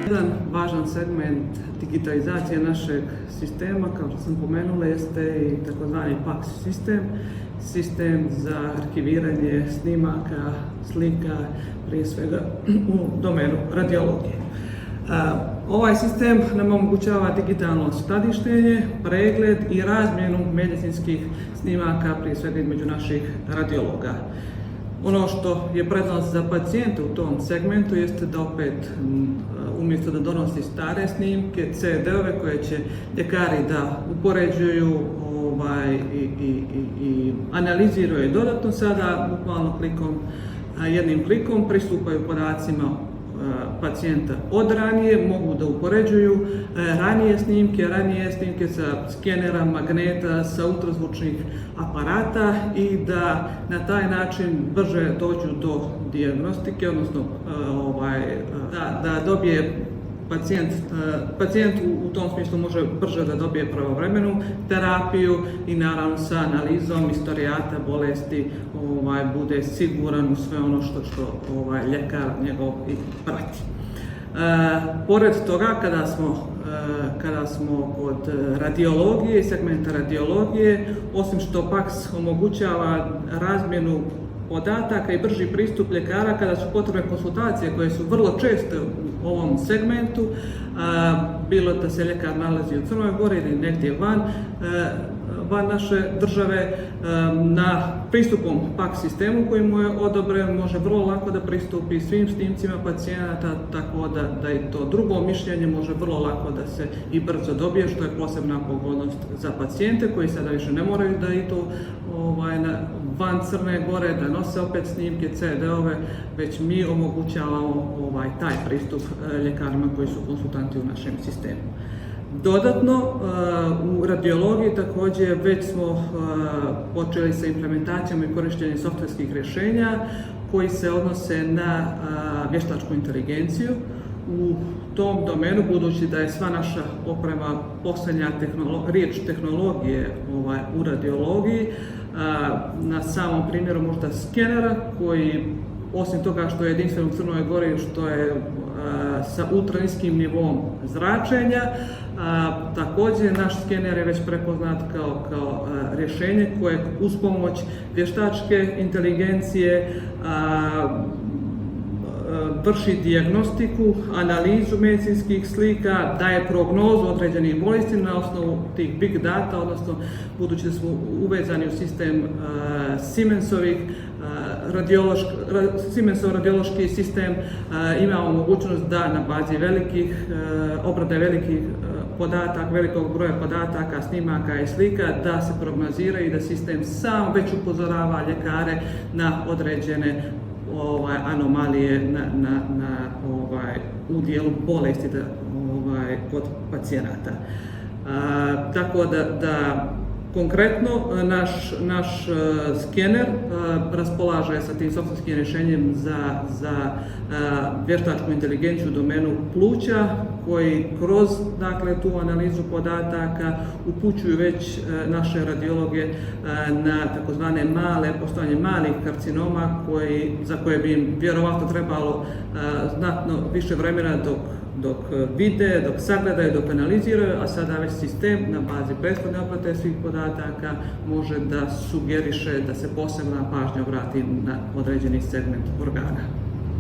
Jedan važan segment digitalizacije našeg sistema, kao što sam pomenula, jeste i takozvani PACS sistem za arhiviranje snimaka, slika, prije svega u domenu radiologije. Ovaj sistem nam omogućava digitalno skladištenje, pregled i razmjenu medicinskih snimaka, prije svega između naših radiologa. Ono što je prednost za pacijente u tom segmentu jeste da opet umjesto da donosi stare snimke, CD-ove koje će ljekari da upoređuju i analiziraju dodatno, sada bukvalno jednim klikom pristupaju podacima pacijenta od ranije, mogu da upoređuju ranije snimke sa skenera, magneta, sa ultrazvučnih aparata i da na taj način brže dođu do dijagnostike, odnosno da dobije pacijent u tom smislu može brže da dobije pravovremenu terapiju i naravno sa analizom historijata bolesti bude siguran u sve ono što ljekar njegov i prati. Pored toga, kada smo kod radiologije i segmenta radiologije, osim što PACS omogućava razmjenu podataka i brži pristup ljekara kada su potrebne konsultacije koje su vrlo česte u ovom segmentu, bilo da se ljekar nalazi u Crnoj Gori ili negdje van naše države, na pristupom PACS sistemu koji mu je odobren može vrlo lako da pristupi svim snimcima pacijenata, tako da i to drugo mišljenje može vrlo lako da se i brzo dobije, što je posebna pogodnost za pacijente koji sada više ne moraju da idu van Crne Gore, da nose opet snimke, CD-ove, već mi omogućavamo taj pristup ljekarima koji su konsultanti u našem sistemu. Dodatno, u radiologiji također već smo počeli sa implementacijom i korištenjem softverskih rješenja koji se odnose na vještačku inteligenciju. U tom domenu, budući da je sva naša oprema posljednja riječ tehnologije u radiologiji, na samom primjeru možda skenera koji osim toga što je jedinstven u Crnoj Gori, što je sa ultraniskim nivom zračenja, također naš skener je već prepoznat kao rješenje koje uz pomoć vještačke inteligencije vrši dijagnostiku, analizu medicinskih slika, daje prognozu određenih bolesti na osnovu tih big data, odnosno budući da smo uvezani u sistem Siemensov radiološki sistem, imamo mogućnost da na bazi obrade velikih podataka, velikog broja podataka, snimaka i slika, da se prognozira i da sistem sam već upozorava ljekare na određene anomalije u dijelu bolesti kod pacijenata. Tako da konkretno naš skener raspolaže sa tim softverskim rješenjem za vještačku inteligenciju u domenu pluća koji kroz tu analizu podataka upućuju već naše radiologe na takozvane postojanje malih karcinoma za koje bi im vjerovatno trebalo znatno više vremena dok vide, dok sagledaju, dok analiziraju, a sada već sistem na bazi prethodne obrade svih podataka može da sugeriše da se posebna pažnja obrati na određeni segment organa.